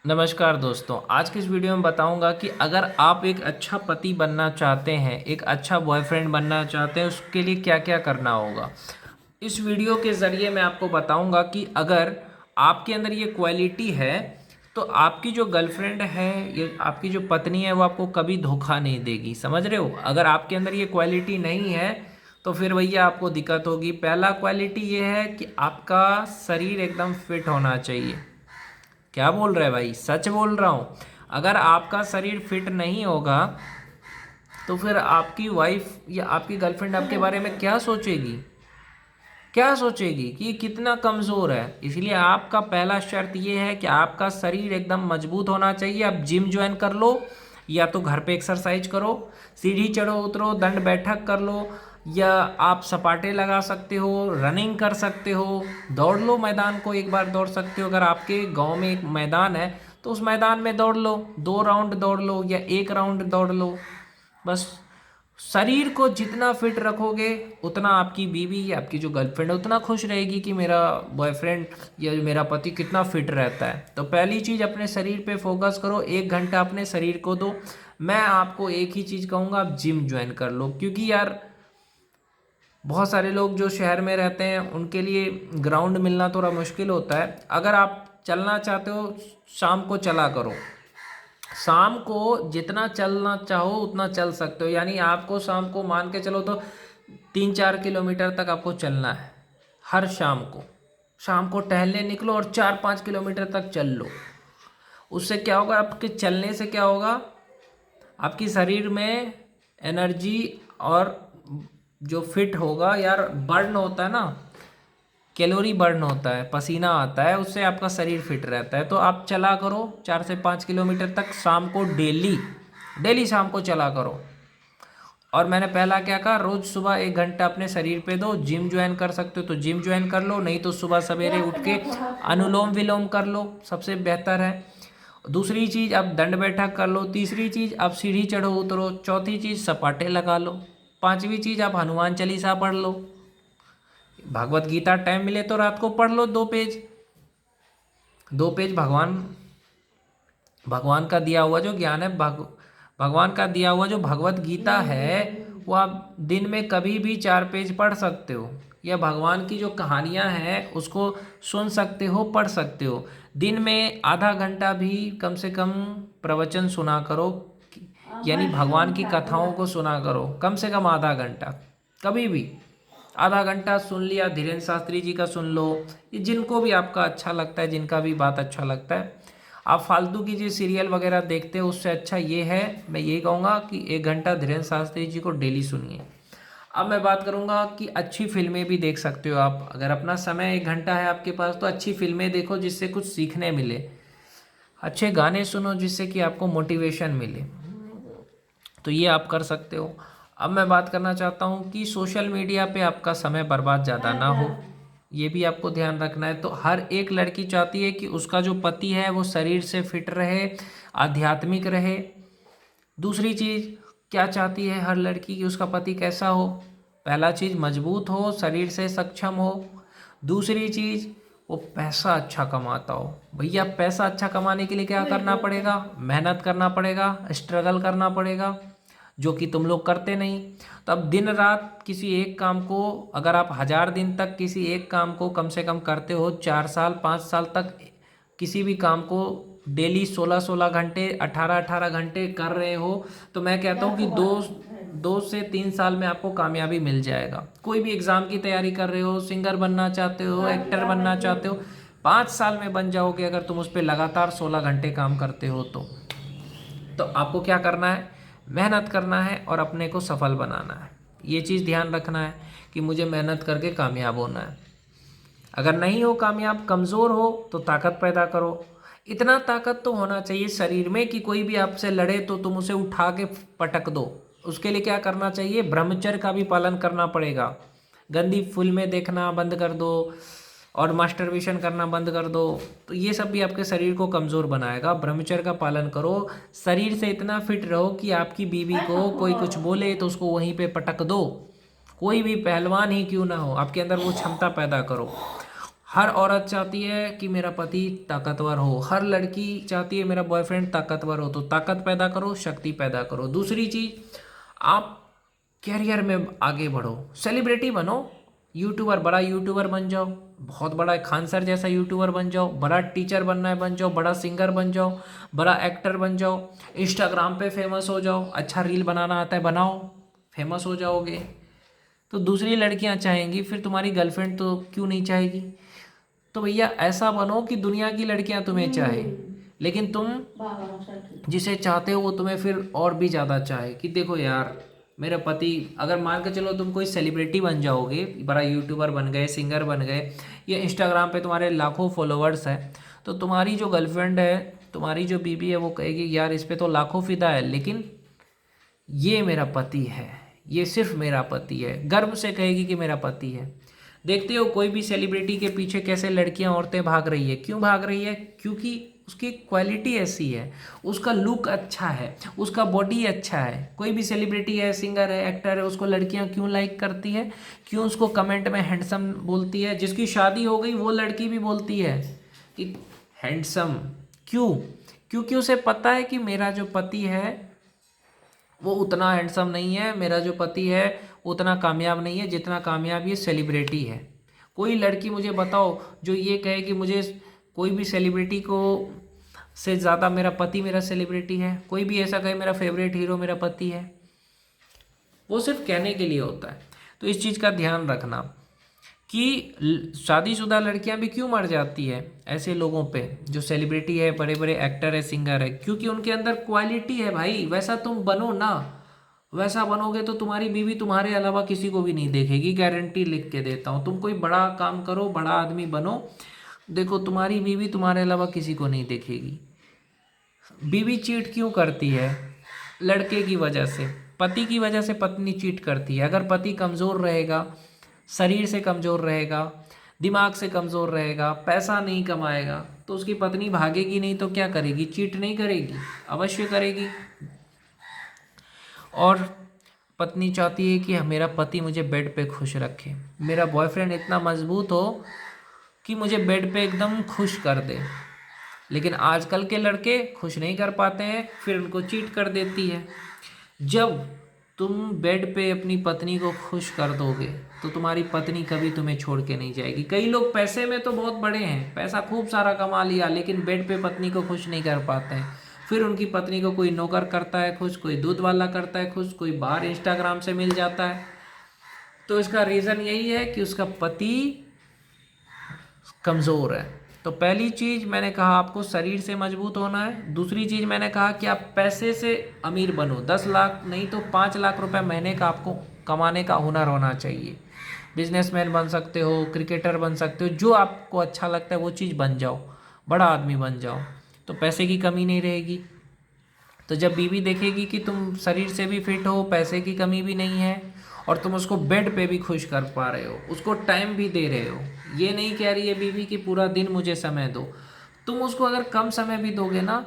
नमस्कार दोस्तों, आज की इस वीडियो में बताऊंगा कि अगर आप एक अच्छा पति बनना चाहते हैं, एक अच्छा बॉयफ्रेंड बनना चाहते हैं, उसके लिए क्या क्या करना होगा। इस वीडियो के ज़रिए मैं आपको बताऊंगा कि अगर आपके अंदर ये क्वालिटी है तो आपकी जो गर्लफ्रेंड है, ये आपकी जो पत्नी है, वो आपको कभी धोखा नहीं देगी। समझ रहे हो? अगर आपके अंदर ये क्वालिटी नहीं है तो फिर भैया आपको दिक्कत होगी। पहला क्वालिटी ये है कि आपका शरीर एकदम फिट होना चाहिए। क्या बोल रहे हैं भाई? सच बोल रहा हूँ। अगर आपका शरीर फिट नहीं होगा तो फिर आपकी वाइफ या आपकी गर्लफ्रेंड आपके बारे में क्या सोचेगी? क्या सोचेगी कि ये कितना कमज़ोर है। इसलिए आपका पहला शर्त ये है कि आपका शरीर एकदम मजबूत होना चाहिए। आप जिम ज्वाइन कर लो या तो घर पे एक्सरसाइज करो, सीढ़ी चढ़ो उतरो, दंड बैठक कर लो, या आप सपाटे लगा सकते हो, रनिंग कर सकते हो, दौड़ लो, मैदान को एक बार दौड़ सकते हो। अगर आपके गांव में एक मैदान है तो उस मैदान में दौड़ लो, 2 राउंड दौड़ लो या 1 राउंड दौड़ लो। बस शरीर को जितना फिट रखोगे उतना आपकी बीवी या आपकी जो गर्लफ्रेंड है उतना खुश रहेगी कि मेरा बॉयफ्रेंड या जो मेरा पति कितना फिट रहता है। तो पहली चीज़, अपने शरीर पे फोकस करो, 1 घंटा अपने शरीर को दो। मैं आपको एक ही चीज़ कहूँगा, आप जिम ज्वाइन कर लो, क्योंकि यार बहुत सारे लोग जो शहर में रहते हैं उनके लिए ग्राउंड मिलना थोड़ा मुश्किल होता है। अगर आप चलना चाहते हो, शाम को चला करो। शाम को जितना चलना चाहो उतना चल सकते हो, यानी आपको शाम को मान के चलो तो 3-4 किलोमीटर तक आपको चलना है हर शाम को। शाम को टहलने निकलो और 4-5 किलोमीटर तक चल लो। उससे क्या होगा? आपके चलने से क्या होगा? आपकी शरीर में एनर्जी और जो फिट होगा यार, बर्न होता है ना, कैलोरी बर्न होता है, पसीना आता है, उससे आपका शरीर फिट रहता है। तो आप चला करो 4 से 5 किलोमीटर तक शाम को, डेली डेली शाम को चला करो। और मैंने पहला क्या कहा, रोज सुबह 1 घंटा अपने शरीर पे दो। जिम ज्वाइन कर सकते हो तो जिम ज्वाइन कर लो, नहीं तो सुबह सवेरे उठ के अनुलोम विलोम कर लो, सबसे बेहतर है। दूसरी चीज़, आप दंड बैठक कर लो। तीसरी चीज़, आप सीढ़ी चढ़ो उतरो। चौथी चीज़, सपाटे लगा लो। पांचवी चीज़, आप हनुमान चालीसा पढ़ लो। भगवत गीता टाइम मिले तो रात को पढ़ लो, 2 पेज। 2 पेज भगवान भगवान का दिया हुआ जो ज्ञान है, भगवान का दिया हुआ जो भगवत गीता है, वो आप दिन में कभी भी 4 पेज पढ़ सकते हो। या भगवान की जो कहानियाँ हैं उसको सुन सकते हो, पढ़ सकते हो। दिन में आधा घंटा भी कम से कम प्रवचन सुना करो, यानी भगवान की कथाओं को सुना करो, कम से कम आधा घंटा। कभी भी आधा घंटा सुन लिया, धीरेन्द्र शास्त्री जी का सुन लो, ये जिनको भी आपका अच्छा लगता है, जिनका भी बात अच्छा लगता है। आप फालतू की जो सीरियल वगैरह देखते हो उससे अच्छा ये है, मैं यही कहूँगा कि 1 घंटा धीरेन्द्र शास्त्री जी को डेली सुनिए। अब मैं बात करूँगा कि अच्छी फिल्में भी देख सकते हो आप। अगर अपना समय 1 घंटा है आपके पास तो अच्छी फिल्में देखो जिससे कुछ सीखने मिले। अच्छे गाने सुनो जिससे कि आपको मोटिवेशन मिले। तो ये आप कर सकते हो। अब मैं बात करना चाहता हूँ कि सोशल मीडिया पे आपका समय बर्बाद ज़्यादा ना हो, ये भी आपको ध्यान रखना है। तो हर एक लड़की चाहती है कि उसका जो पति है वो शरीर से फिट रहे, आध्यात्मिक रहे। दूसरी चीज़ क्या चाहती है हर लड़की, कि उसका पति कैसा हो? पहला चीज़, मजबूत हो, शरीर से सक्षम हो। दूसरी चीज़, वो पैसा अच्छा कमाता हो। भैया पैसा अच्छा कमाने के लिए क्या करना पड़ेगा? मेहनत करना पड़ेगा, स्ट्रगल करना पड़ेगा, जो कि तुम लोग करते नहीं। तो अब दिन रात किसी एक काम को, अगर आप 1000 दिन तक किसी एक काम को कम से कम करते हो, 4 साल 5 साल तक किसी भी काम को डेली 16-16 घंटे, 18-18 घंटे कर रहे हो, तो मैं कहता हूँ कि 2 से 3 साल में आपको कामयाबी मिल जाएगा। कोई भी एग्ज़ाम की तैयारी कर रहे हो, सिंगर बनना चाहते हो, एक्टर बनना चाहते हो, 5 साल में बन जाओगे अगर तुम उस पर लगातार 16 घंटे काम करते हो तो आपको क्या करना है? मेहनत करना है और अपने को सफल बनाना है। ये चीज़ ध्यान रखना है कि मुझे मेहनत करके कामयाब होना है। अगर नहीं हो कामयाब, कमज़ोर हो, तो ताकत पैदा करो। इतना ताकत तो होना चाहिए शरीर में कि कोई भी आपसे लड़े तो तुम उसे उठा के पटक दो। उसके लिए क्या करना चाहिए? ब्रह्मचर्य का भी पालन करना पड़ेगा। गंदी फिल्में देखना बंद कर दो और मास्टरबेशन करना बंद कर दो। तो ये सब भी आपके शरीर को कमज़ोर बनाएगा। ब्रह्मचर्य का पालन करो, शरीर से इतना फिट रहो कि आपकी बीवी को कोई कुछ बोले तो उसको वहीं पे पटक दो। कोई भी पहलवान ही क्यों ना हो, आपके अंदर वो क्षमता पैदा करो। हर औरत चाहती है कि मेरा पति ताकतवर हो, हर लड़की चाहती है मेरा बॉयफ्रेंड ताकतवर हो। तो ताकत पैदा करो, शक्ति पैदा करो। दूसरी चीज़, आप कैरियर में आगे बढ़ो, सेलिब्रिटी बनो, यूट्यूबर, बड़ा यूट्यूबर बन जाओ, बहुत बड़ा खान सर जैसा यूट्यूबर बन जाओ, बड़ा टीचर बनना है बन जाओ, बड़ा सिंगर बन जाओ, बड़ा एक्टर बन जाओ, इंस्टाग्राम पे फेमस हो जाओ, अच्छा रील बनाना आता है बनाओ, फेमस हो जाओगे। तो दूसरी लड़कियां चाहेंगी, फिर तुम्हारी गर्लफ्रेंड तो क्यों नहीं चाहेगी। तो भैया ऐसा बनो कि दुनिया की लड़कियां तुम्हें चाहे, लेकिन तुम जिसे चाहते हो वो तुम्हें फिर और भी ज़्यादा चाहे कि देखो यार मेरा पति। अगर मान के चलो तुम कोई सेलिब्रिटी बन जाओगे, बड़ा यूट्यूबर बन गए, सिंगर बन गए, या इंस्टाग्राम पे तुम्हारे लाखों फॉलोअर्स हैं, तो तुम्हारी जो गर्लफ्रेंड है, तुम्हारी जो बीवी है, वो कहेगी यार इस पे तो लाखों फिदा है, लेकिन ये मेरा पति है, ये सिर्फ मेरा पति है। गर्व से कहेगी कि मेरा पति है। देखते हो कोई भी सेलिब्रिटी के पीछे कैसे लड़कियां, औरतें भाग रही है। क्यों भाग रही है? क्योंकि उसकी क्वालिटी ऐसी है, उसका लुक अच्छा है, उसका बॉडी अच्छा है। कोई भी सेलिब्रिटी है, सिंगर है, एक्टर है, उसको लड़कियां क्यों लाइक करती है, क्यों उसको कमेंट में हैंडसम बोलती है। जिसकी शादी हो गई वो लड़की भी बोलती है कि हैंडसम। क्यों? क्योंकि उसे पता है कि मेरा जो पति है वो उतना हैंडसम नहीं है, मेरा जो पति है उतना कामयाब नहीं है जितना कामयाब ये सेलिब्रिटी है। कोई लड़की मुझे बताओ जो ये कहे कि मुझे कोई भी सेलिब्रिटी को से ज़्यादा मेरा पति मेरा सेलिब्रिटी है। कोई भी ऐसा कहे मेरा फेवरेट हीरो मेरा पति है, वो सिर्फ कहने के लिए होता है। तो इस चीज़ का ध्यान रखना कि शादीशुदा लड़कियां भी क्यों मर जाती है ऐसे लोगों पे, जो सेलिब्रिटी है, बड़े बड़े एक्टर है, सिंगर है, क्योंकि उनके अंदर क्वालिटी है भाई। वैसा तुम बनो ना, वैसा बनोगे तो तुम्हारी बीवी तुम्हारे अलावा किसी को भी नहीं देखेगी, गारंटी लिख के देता हूँ। तुम कोई बड़ा काम करो, बड़ा आदमी बनो, देखो तुम्हारी बीवी तुम्हारे अलावा किसी को नहीं देखेगी। बीवी चीट क्यों करती है? लड़के की वजह से, पति की वजह से पत्नी चीट करती है। अगर पति कमज़ोर रहेगा, शरीर से कमज़ोर रहेगा, दिमाग से कमज़ोर रहेगा, पैसा नहीं कमाएगा, तो उसकी पत्नी भागेगी नहीं तो क्या करेगी? चीट नहीं करेगी? अवश्य करेगी। और पत्नी चाहती है कि मेरा पति मुझे बेड पे खुश रखे, मेरा बॉयफ्रेंड इतना मजबूत हो कि मुझे बेड पे एकदम खुश कर दे। लेकिन आजकल के लड़के खुश नहीं कर पाते हैं, फिर उनको चीट कर देती है। जब तुम बेड पे अपनी पत्नी को खुश कर दोगे तो तुम्हारी पत्नी कभी तुम्हें छोड़ के नहीं जाएगी। कई लोग पैसे में तो बहुत बड़े हैं, पैसा खूब सारा कमा लिया, लेकिन बेड पे पत्नी को खुश नहीं कर पाते हैं। फिर उनकी पत्नी को कोई नौकर करता है खुश, कोई दूध वाला करता है खुश, कोई बाहर इंस्टाग्राम से मिल जाता है। तो इसका रीज़न यही है कि उसका पति कमज़ोर है। तो पहली चीज़ मैंने कहा आपको शरीर से मजबूत होना है। दूसरी चीज़ मैंने कहा कि आप पैसे से अमीर बनो। 10 लाख नहीं तो 5 लाख रुपए महीने का आपको कमाने का हुनर होना चाहिए। बिजनेसमैन बन सकते हो, क्रिकेटर बन सकते हो, जो आपको अच्छा लगता है वो चीज़ बन जाओ, बड़ा आदमी बन जाओ, तो पैसे की कमी नहीं रहेगी। तो जब बीवी देखेगी कि तुम शरीर से भी फिट हो, पैसे की कमी भी नहीं है, और तुम उसको बेड पे भी खुश कर पा रहे हो, उसको टाइम भी दे रहे हो, ये नहीं कह रही है बीवी कि पूरा दिन मुझे समय दो। तुम उसको अगर कम समय भी दोगे ना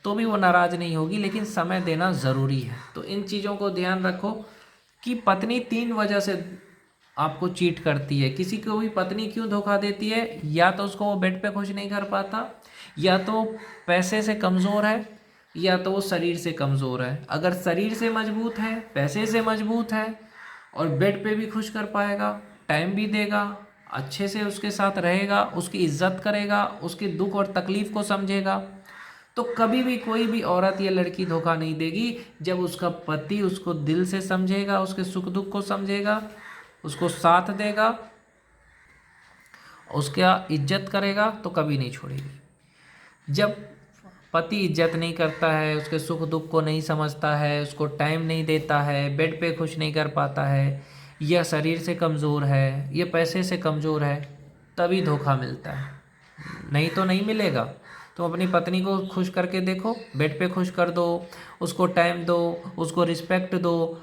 तो भी वो नाराज़ नहीं होगी, लेकिन समय देना ज़रूरी है। तो इन चीज़ों को ध्यान रखो कि पत्नी 3 वजह से आपको चीट करती है। किसी को भी पत्नी क्यों धोखा देती है? या तो उसको वो बेड पे खुश नहीं कर पाता, या तो पैसे से कमज़ोर है, या तो वो शरीर से कमज़ोर है। अगर शरीर से मजबूत है, पैसे से मजबूत है, और बेड पे भी खुश कर पाएगा, टाइम भी देगा, अच्छे से उसके साथ रहेगा, उसकी इज्जत करेगा, उसके दुख और तकलीफ़ को समझेगा, तो कभी भी कोई भी औरत या लड़की धोखा नहीं देगी। जब उसका पति उसको दिल से समझेगा, उसके सुख दुख को समझेगा, उसको साथ देगा, उसका इज्जत करेगा, तो कभी नहीं छोड़ेगी। जब पति इज्जत नहीं करता है, उसके सुख दुख को नहीं समझता है, उसको टाइम नहीं देता है, बेड पे खुश नहीं कर पाता है, या शरीर से कमज़ोर है, या पैसे से कमज़ोर है, तभी धोखा मिलता है, नहीं तो नहीं मिलेगा। तुम अपनी पत्नी को खुश करके देखो, बेड पे खुश कर दो, उसको टाइम दो, उसको रिस्पेक्ट दो।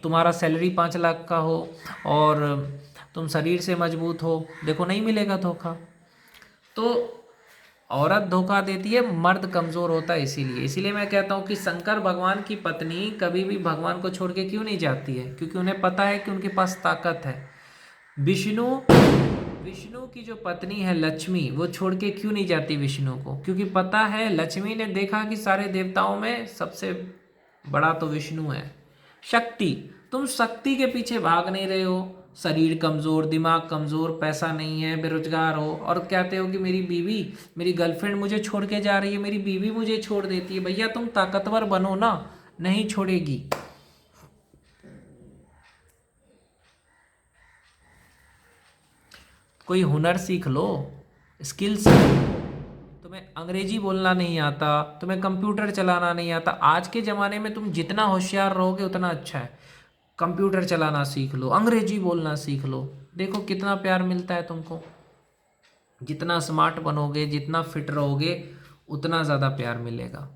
तुम्हारा सैलरी 5 लाख का हो और तुम शरीर से मजबूत हो, देखो नहीं मिलेगा धोखा। तो औरत धोखा देती है, मर्द कमज़ोर होता है। इसीलिए मैं कहता हूँ कि शंकर भगवान की पत्नी कभी भी भगवान को छोड़ के क्यों नहीं जाती है? क्योंकि उन्हें पता है कि उनके पास ताकत है। विष्णु विष्णु की जो पत्नी है लक्ष्मी, वो छोड़ के क्यों नहीं जाती विष्णु को? क्योंकि पता है, लक्ष्मी ने देखा कि सारे देवताओं में सबसे बड़ा तो विष्णु है। शक्ति, तुम शक्ति के पीछे भाग नहीं रहे हो। शरीर कमजोर, दिमाग कमजोर, पैसा नहीं है, बेरोजगार हो, और कहते हो कि मेरी बीवी, मेरी गर्लफ्रेंड मुझे छोड़ के जा रही है, मेरी बीवी मुझे छोड़ देती है। भैया तुम ताकतवर बनो ना, नहीं छोड़ेगी। कोई हुनर सीख लो, स्किल सीख लो। तुम्हें अंग्रेजी बोलना नहीं आता, तुम्हें कंप्यूटर चलाना नहीं आता, आज के ज़माने में तुम जितना होशियार रहोगे उतना अच्छा है। कंप्यूटर चलाना सीख लो, अंग्रेजी बोलना सीख लो, देखो कितना प्यार मिलता है तुमको। जितना स्मार्ट बनोगे, जितना फिट रहोगे, उतना ज़्यादा प्यार मिलेगा।